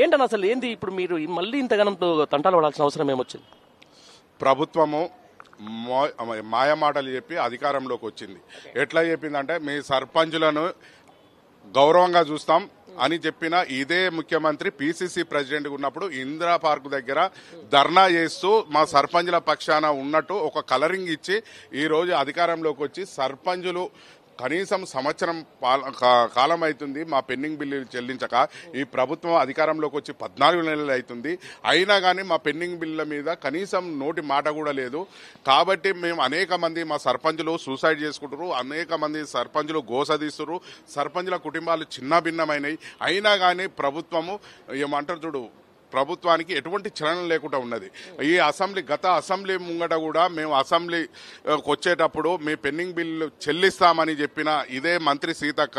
ఏంటని అసలు ఏంది ఇప్పుడు మీరు మళ్ళీ ఇంతగానంతో తంటాలు పడాల్సిన అవసరం ఏమొచ్చింది? ప్రభుత్వము మాయమాటలు చెప్పి అధికారంలోకి వచ్చింది. ఎట్లా చెప్పిందంటే మీ సర్పంచులను గౌరవంగా చూస్తాం అని చెప్పిన ఇదే ముఖ్యమంత్రి పిసిసి ప్రెసిడెంట్ ఉన్నప్పుడు ఇందిరా పార్క్ దగ్గర ధర్నా చేస్తూ మా సర్పంచుల పక్షాన ఉన్నట్టు ఒక కలరింగ్ ఇచ్చి ఈరోజు అధికారంలోకి వచ్చి సర్పంచులు కనీసం సంవత్సరం కాలం అవుతుంది మా పెండింగ్ బిల్లులు చెల్లించక. ఈ ప్రభుత్వం అధికారంలోకి వచ్చి 14 నెలలు అవుతుంది. అయినా కానీ మా పెండింగ్ బిల్లుల మీద కనీసం నోటి మాట కూడా లేదు. కాబట్టి మేము అనేక మంది మా సర్పంచులు సూసైడ్ చేసుకుంటారు, అనేక మంది సర్పంచులు గోసదీస్తున్నారు, సర్పంచుల కుటుంబాలు చిన్న భిన్నమైనవి. అయినా కానీ ప్రభుత్వము ఏమంటారు చూడు, ప్రభుత్వానికి ఎటువంటి చలనం లేకుండా ఉన్నది. ఈ గత అసెంబ్లీ ముంగట కూడా మేము అసెంబ్లీకి వచ్చేటప్పుడు మీ పెండింగ్ బిల్లు చెల్లిస్తామని చెప్పిన ఇదే మంత్రి సీతక్క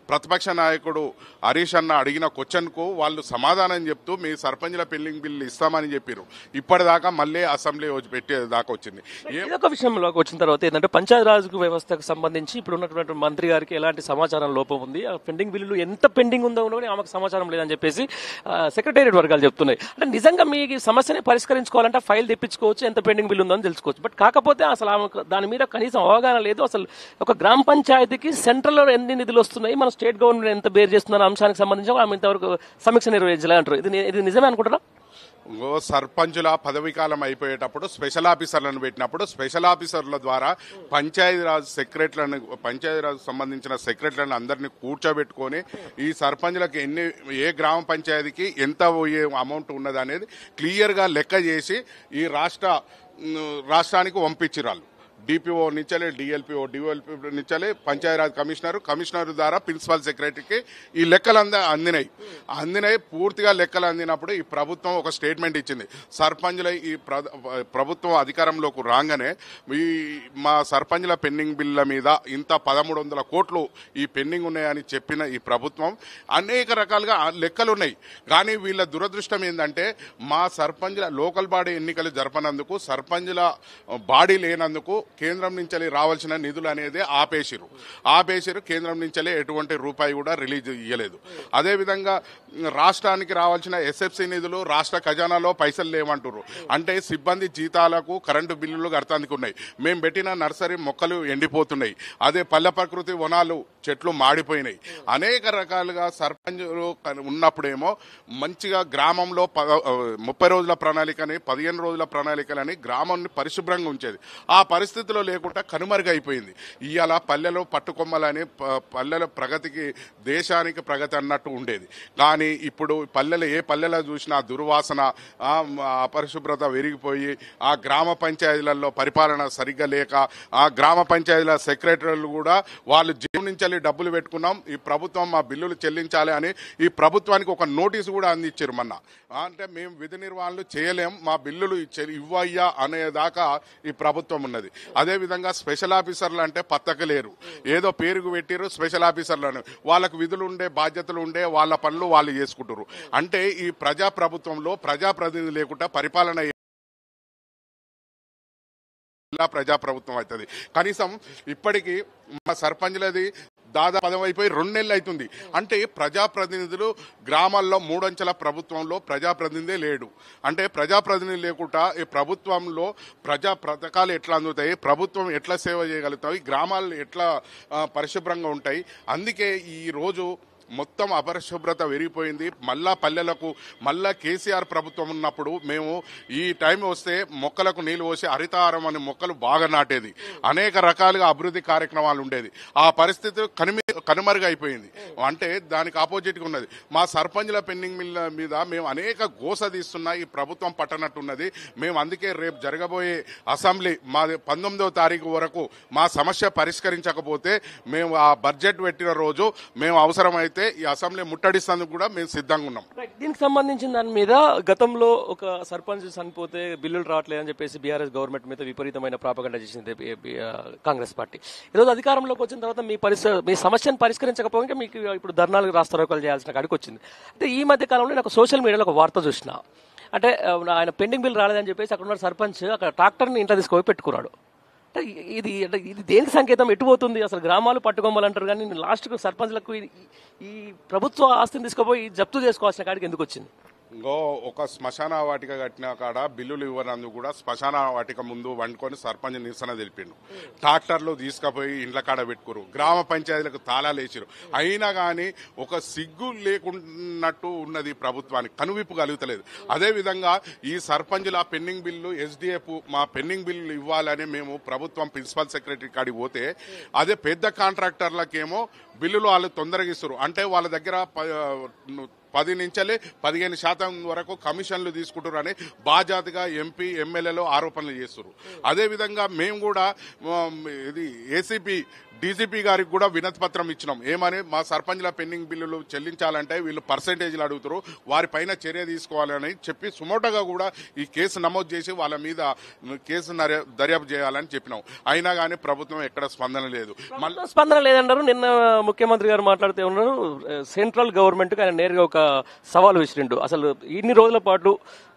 ప్రతిపక్ష నాయకుడు హరీష్ అన్న అడిగిన క్వశ్చన్కు వాళ్ళు సమాధానం చెప్తూ మీ సర్పంచుల పెండింగ్ బిల్లు ఇస్తామని చెప్పారు. ఇప్పటిదాకా మళ్ళీ అసెంబ్లీ పెట్టేదాకా వచ్చింది. ఒక విషయంలోకి వచ్చిన తర్వాత ఏంటంటే పంచాయతీరాజ్ వ్యవస్థకు సంబంధించి ఇప్పుడు ఉన్నటువంటి మంత్రి గారికి ఎలాంటి సమాచారం లోపం ఉంది, ఆ పెండింగ్ బిల్లులు ఎంత పెండింగ్ ఉందో కూడా ఆమెకు సమాచారం లేదని చెప్పేసి సెక్రటేరియట్ వర్గాలు చెప్తున్నాయి. అంటే నిజంగా మీ సమస్యని పరిష్కరించుకోవాలంటే ఫైల్ తెప్పించుకోవచ్చు, ఎంత పెండింగ్ బిల్లు ఉందని తెలుసుకోవచ్చు. బట్ కాకపోతే అసలు దాని మీద కనీసం అవగాహన లేదు. అసలు ఒక గ్రామ పంచాయతీకి సెంట్రల్ లో ఎన్ని నిధులు వస్తున్నాయి, మన స్టేట్ గవర్నమెంట్ ఎంత బేర్ చేస్తున్న అంశానికి సంబంధించి ఆమె ఇంతవరకు సమీక్ష నిర్వహించలే అంటారు. ఇది నిజమే అనుకుంటారా? సర్పంచుల పదవీకాలం అయిపోయేటప్పుడు స్పెషల్ ఆఫీసర్లను పెట్టినప్పుడు స్పెషల్ ఆఫీసర్ల ద్వారా పంచాయతీరాజ్ సంబంధించిన సెక్రటరీలను అందరినీ కూర్చోబెట్టుకొని ఈ సర్పంచులకు ఏ గ్రామ పంచాయతీకి ఎంత అమౌంట్ ఉన్నది అనేది క్లియర్గా లెక్క చేసి ఈ రాష్ట్రానికి పంపించిరాళ్ళు. డిపిఓ నుంచలే డిఎల్పిఓ, డిఎల్పి నుంచలే పంచాయతీరాజ్ కమిషనర్ ద్వారా ప్రిన్సిపల్ సెక్రటరీకి ఈ లెక్కలు అందినాయి. పూర్తిగా లెక్కలు అందినప్పుడు ఈ ప్రభుత్వం ఒక స్టేట్మెంట్ ఇచ్చింది. సర్పంచుల ఈ ప్రభుత్వం అధికారంలోకి రాగానే మా సర్పంచుల పెండింగ్ బిల్ల మీద ఇంత 1300 కోట్లు ఈ పెండింగ్ ఉన్నాయని చెప్పిన ఈ ప్రభుత్వం అనేక రకాలుగా లెక్కలు ఉన్నాయి. కానీ వీళ్ళ దురదృష్టం ఏంటంటే మా సర్పంచుల లోకల్ బాడీ ఎన్నికలు జరపనందుకు, సర్పంచుల బాడీ లేనందుకు కేంద్రం నుంచి రావాల్సిన నిధులు అనేది ఆపేసిరు. కేంద్రం నుంచి ఎటువంటి రూపాయి కూడా రిలీజ్ ఇయ్యలేదు. అదేవిధంగా రాష్ట్రానికి రావాల్సిన ఎస్ఎఫ్సి నిధులు రాష్ట్ర ఖజానాలో పైసలు లేవంటారు. అంటే సిబ్బంది జీతాలకు కరెంటు బిల్లులు కడతానికి ఉన్నాయి. మేము పెట్టిన నర్సరీ మొక్కలు ఎండిపోతున్నాయి. అదే పల్లె ప్రకృతి వనాలు చెట్లు మాడిపోయినాయి. అనేక రకాలుగా సర్పంచులు ఉన్నప్పుడేమో మంచిగా గ్రామంలో 30 రోజుల ప్రణాళికని 15 రోజుల ప్రణాళికలని గ్రామాన్ని పరిశుభ్రంగా ఉంచేది. ఆ పరిస్థితిలో లేకుండా కనుమరుగైపోయింది. ఇవాళ పల్లెలో పట్టుకొమ్మలని పల్లెల ప్రగతికి దేశానికి ప్రగతి అన్నట్టు ఉండేది. కానీ ఇప్పుడు ఏ పల్లెలో చూసినా దుర్వాసన, అపరిశుభ్రత పెరిగిపోయి ఆ గ్రామ పంచాయతీలలో పరిపాలన సరిగ్గా లేక ఆ గ్రామ పంచాయతీల సెక్రటరీలు కూడా వాళ్ళు జేబు నుంచి డబ్బులు పెట్టుకున్నాం, ఈ ప్రభుత్వం మా బిల్లులు చెల్లించాలి అని ఈ ప్రభుత్వానికి ఒక నోటీసు కూడా అందించారు మొన్న. అంటే మేము విధి నిర్వహణలు చేయలేం, మా బిల్లులు ఇవ్వయ్యా అనేదాకా ఈ ప్రభుత్వం ఉన్నది. అదేవిధంగా స్పెషల్ ఆఫీసర్లు అంటే పత్తకలేరు, ఏదో పేరుకు పెట్టిరు స్పెషల్ ఆఫీసర్లను. వాళ్ళకు విధులు ఉండే, బాధ్యతలు ఉండే, వాళ్ళ పనులు వాళ్ళు చేసుకుంటారు. అంటే ఈ ప్రజాప్రభుత్వంలో ప్రజాప్రతినిధి లేకుండా పరిపాలన ప్రజాప్రభుత్వం అవుతుంది. కనీసం ఇప్పటికీ మా సర్పంచులది దాదాపు అయిపోయి 2 నెలలు అవుతుంది. అంటే ప్రజాప్రతినిధులు గ్రామాల్లో 3 అంచెల ప్రభుత్వంలో ప్రజాప్రతినిధే లేడు. అంటే ప్రజాప్రతినిధి లేకుండా ఈ ప్రభుత్వంలో ప్రజా పథకాలు ఎట్లా అందుతాయి, ప్రభుత్వం ఎట్లా సేవ చేయగలుగుతాయి, గ్రామాలు ఎట్లా పరిశుభ్రంగా ఉంటాయి. అందుకే ఈరోజు మొత్తం అపరిశుభ్రత పెరిగిపోయింది. పల్లెలకు కేసీఆర్ ప్రభుత్వం ఉన్నప్పుడు మేము ఈ టైం వస్తే మొక్కలకు నీళ్లు పోసి హరితహారం అనే మొక్కలు బాగా నాటేది. అనేక రకాలుగా అభివృద్ధి కార్యక్రమాలు ఉండేది. ఆ పరిస్థితి కనుమరుగైపోయింది. అంటే దానికి ఆపోజిట్గా ఉన్నది. మా సర్పంచుల పెండింగ్ బిల్ల మీద మేము అనేక గోసదీస్తున్నా ఈ ప్రభుత్వం పట్టనట్టున్నది. మేము అందుకే రేపు జరగబోయే అసెంబ్లీ మా 19వ తారీఖు వరకు మా సమస్య పరిష్కరించకపోతే మేము ఆ బడ్జెట్ పెట్టిన రోజు మేము అవసరమైతే ఈ అసెంబ్లీ ముట్టడిస్తేందుకు కూడా మేము సిద్ధంగా ఉన్నాం. దీనికి సంబంధించిన దాని మీద గతంలో ఒక సర్పంచ్ చనిపోతే బిల్లులు రావట్లేదని చెప్పేసి బీఆర్ఎస్ గవర్నమెంట్ మీద విపరీతమైన ప్రాపగండా చేసింది కాంగ్రెస్ పార్టీ. ఈరోజు అధికారంలోకి వచ్చిన తర్వాత మీ సమస్యను పరిష్కరించకపోతే మీకు ఇప్పుడు ధర్నాలు రాస్తారోకలు చేయాల్సిన కాడికి వచ్చింది. అంటే ఈ మధ్య కాలంలో నాకు సోషల్ మీడియాలో ఒక వార్త చూసిన, అంటే ఆయన పెండింగ్ బిల్ రాలేదని చెప్పేసి అక్కడ ఉన్న సర్పంచ్ అక్కడ ట్రాక్టర్ని ఇంట్లో తీసుకుపోయి పెట్టుకున్నాడు. ఇది దేనికి సంకేతం, ఎటు పోతుంది అసలు? గ్రామాలు పట్టుకోమని అంటారు కానీ లాస్ట్కు సర్పంచ్లకు ఈ ప్రభుత్వ ఆస్తిని తీసుకుపోయి జప్తు చేసుకోవాల్సిన కాడికి ఎందుకు వచ్చింది? ఇంకో ఒక శ్మశాన వాటిక కట్టిన కాడ బిల్లులు ఇవ్వనందుకు కూడా శ్మశాన వాటిక ముందు వండుకొని సర్పంచ్ నిరసన తెలిపిండు. ట్రాక్టర్లు తీసుకుపోయి ఇండ్ల కాడ పెట్టుకురు, గ్రామ పంచాయతీలకు తాళాలు వేసిరు. అయినా కానీ ఒక సిగ్గు లేకున్నట్టు ఉన్నది ప్రభుత్వానికి, కనువిప్పు కలుగుతలేదు. అదేవిధంగా ఈ సర్పంచుల పెండింగ్ బిల్లు ఎస్డిఎఫ్ మా పెండింగ్ బిల్లు ఇవ్వాలని మేము ప్రభుత్వం ప్రిన్సిపల్ సెక్రటరీ కాడికి పోతే అదే పెద్ద కాంట్రాక్టర్లకేమో బిల్లులు వాళ్ళు తొందరగా ఇస్తారు. అంటే వాళ్ళ దగ్గర 10 నుంచి 15% వరకు కమిషన్లు తీసుకుంటారని బాజాతిగా ఎంపీ ఎమ్మెల్యేలు ఆరోపణలు చేస్తారు. అదేవిధంగా మేము కూడా ఇది ఏసీపీ డీజీపీ గారికి కూడా వినతి పత్రం ఇచ్చినాం. ఏమని, మా సర్పంచ్ల పెండింగ్ బిల్లులు చెల్లించాలంటే వీళ్ళు పర్సెంటేజ్లు అడుగుతారు, వారిపైన చర్య తీసుకోవాలని చెప్పి సుమోటోగా కూడా ఈ కేసు నమోదు చేసి వాళ్ళ మీద కేసు దర్యాప్తు చేయాలని చెప్పినాం. అయినా కానీ ప్రభుత్వం ఎక్కడ స్పందన లేదు. స్పందన లేదన్నారు. నిన్న ముఖ్యమంత్రి గారు మాట్లాడుతూ ఉన్నారు, సెంట్రల్ గవర్నమెంట్ కి ఆయన నేరుగా ఒక సవాల్ విసిరిండు. అసలు ఇన్ని రోజుల పాటు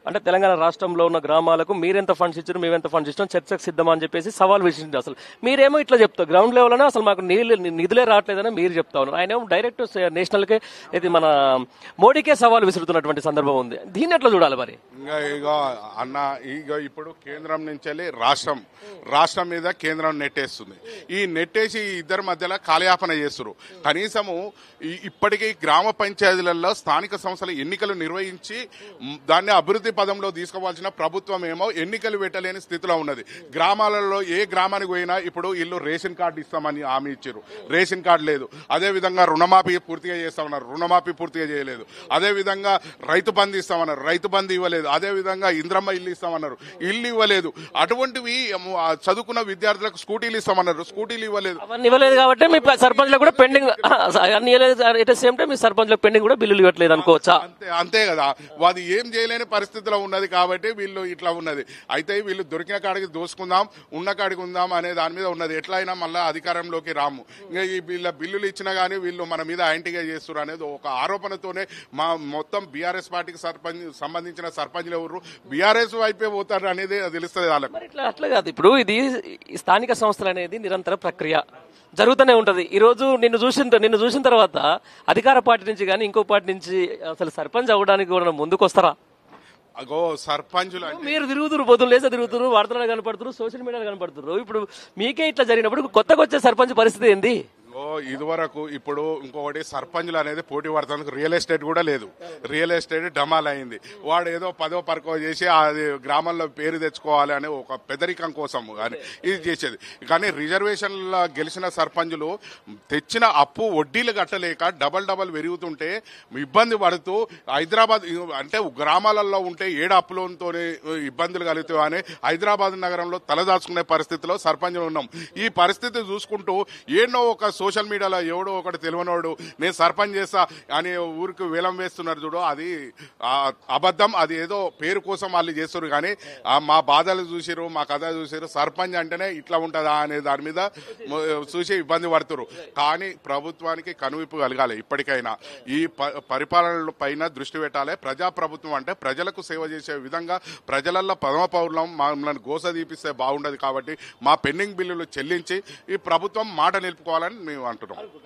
అంటే తెలంగాణ రాష్ట్రంలో ఉన్న గ్రామాలకు మీరెంత ఫండ్స్ ఇచ్చారు, మేమెంత ఫండ్స్ ఇచ్చాం, చర్చకు సిద్ధమా అని చెప్పేసి సవాల్ విసిరిండు. అసలు మీరేమో ఇట్లా చెప్తారు, గ్రౌండ్ లెవెల్ అనే అసలు మాకు నిధులే రావట్లేదని మీరు చెప్తా ఉన్నారు. ఆయన ఏమో డైరెక్ట్ నేషనల్కే ఇది మన మోడీకే సవాల్ విసురుతున్నటువంటి సందర్భం ఉంది. దీన్ని ఎట్లా చూడాలి మరి? ఇప్పుడు కేంద్రం నుంచి రాష్ట్రం మీద కేంద్రం నెట్టేస్తుంది. ఈ నెట్టేసి ఇద్దరి మధ్యలో కాలయాపన చేస్తారు. కనీసము ఇప్పటికీ గ్రామ పంచాయతీలలో స్థానిక సంస్థల ఎన్నికలు నిర్వహించి దాన్ని అభివృద్ధి పదంలో తీసుకోవాల్సిన ప్రభుత్వం ఏమో ఎన్నికలు పెట్టలేని స్థితిలో ఉన్నది. గ్రామాలలో ఏ గ్రామానికి పోయినా ఇప్పుడు ఇల్లు రేషన్ కార్డు ఇస్తామని హామీ ఇచ్చారు, రేషన్ కార్డు లేదు. అదేవిధంగా రుణమాఫీ పూర్తిగా చేస్తామన్నారు, రుణమాఫీ పూర్తిగా చేయలేదు. అదేవిధంగా రైతు బంధు ఇస్తామన్నారు, రైతు బంధు ఇవ్వలేదు. అదేవిధంగా ఇంద్రమ్మ ఇల్లు ఇస్తామన్నారు, ఇల్లు ఇవ్వలేదు. అటువంటివి చదువుకున్న విద్యార్థులకు స్కూటీలు ఇస్తామన్నారు, స్కూటీలు ఇవ్వలేదు. అవన్నీ ఇవ్వలేదు కాబట్టి మీ సర్పంచ్లకు కూడా పెండింగ్ అన్ని ఎట్ సేమ్ టైం మీ సర్పంచ్లకు పెండింగ్ కూడా బిల్లులు ఇవ్వట్లేదు అనుకోవచ్చా? అంతే కదా, అది ఏం చేయలేని పరిస్థితిలో ఉన్నది కాబట్టి వీళ్ళు ఇట్లా ఉన్నది. అయితే వీళ్ళు దొరికిన కాడికి దోసుకుందాం, ఉన్న కాడికి ఉందాం అనే దాని మీద ఉన్నది. ఎట్లా అయినా మళ్ళీ అధికారంలోకి రాము. ఇంకా ఈ వీళ్ళ బిల్లులు ఇచ్చినా కానీ వీళ్ళు మన మీద యాంటీగా చేస్తారు అనేది ఒక ఆరోపణతోనే మా మొత్తం బీఆర్ఎస్ పార్టీకి సంబంధించిన సర్పంచ్లు ఎవరు బీఆర్ఎస్ వైపే పోతారు అనేది తెలుస్తుంది వాళ్ళకి. అట్లా కాదు, ఇప్పుడు ఇది స్థానిక సంస్థలు అనేది నిరంతర ప్రక్రియ జరుగుతూనే ఉంటది. ఈ రోజు నిన్ను చూసిన తర్వాత అధికార పార్టీ నుంచి కానీ ఇంకో పార్టీ నుంచి అసలు సర్పంచ్ అవ్వడానికి కూడా ముందుకు వస్తారా? అగో సర్పంచులు మీరు తిరుగుతురు, పొద్దున్న లేసే తిరుగుతురు, వార్తలు కనపడుతురు, సోషల్ మీడియాలో కనపడుతురు. ఇప్పుడు మీకే ఇట్లా జరిగినప్పుడు కొత్తగా వచ్చే సర్పంచ్ పరిస్థితి ఏంది? ఇదివరకు ఇప్పుడు ఇంకొకటి సర్పంచులు అనేది పోటీ పడుతుంది. రియల్ ఎస్టేట్ కూడా లేదు, రియల్ ఎస్టేట్ డమాల్ అయింది. వాడు ఏదో 10వ పరకో చేసి అది గ్రామంలో పేరు తెచ్చుకోవాలి అనే ఒక పెదరికం కోసం కానీ ఇది చేసేది. కానీ రిజర్వేషన్లో గెలిచిన సర్పంచులు తెచ్చిన అప్పు వడ్డీలు కట్టలేక డబల్ పెరుగుతుంటే ఇబ్బంది పడుతూ హైదరాబాద్ అంటే గ్రామాలలో ఉంటే ఏడు అప్పులతోనే ఇబ్బందులు కలుగుతాయి అని హైదరాబాద్ నగరంలో తలదాచుకునే పరిస్థితిలో సర్పంచులు ఉన్నాం. ఈ పరిస్థితి చూసుకుంటూ ఏడో ఒక సోషల్ మీడియాలో ఎవడో ఒకటి తెలియనోడు నేను సర్పంచ్ చేస్తా అని ఊరికి వేలం వేస్తున్నారు చూడు, అది అబద్ధం. అది ఏదో పేరు కోసం వాళ్ళు చేస్తారు. కానీ మా బాధలు చూసిరు, మా కథ చూసిరు, సర్పంచ్ అంటేనే ఇట్లా ఉంటుందా అనే దాని మీద చూసి ఇబ్బంది పడుతున్నారు. కానీ ప్రభుత్వానికి కనువిప్పు కలగాలి. ఇప్పటికైనా ఈ పరిపాలన పైన దృష్టి పెట్టాలి. ప్రజాప్రభుత్వం అంటే ప్రజలకు సేవ చేసే విధంగా ప్రజలల్లో ప్రథమ పౌరులం మమ్మల్ని గోస తీపిస్తే బాగుండదు. కాబట్టి మా పెండింగ్ బిల్లులు చెల్లించి ఈ ప్రభుత్వం మాట నిలుపుకోవాలని మేము అంటున్నాం.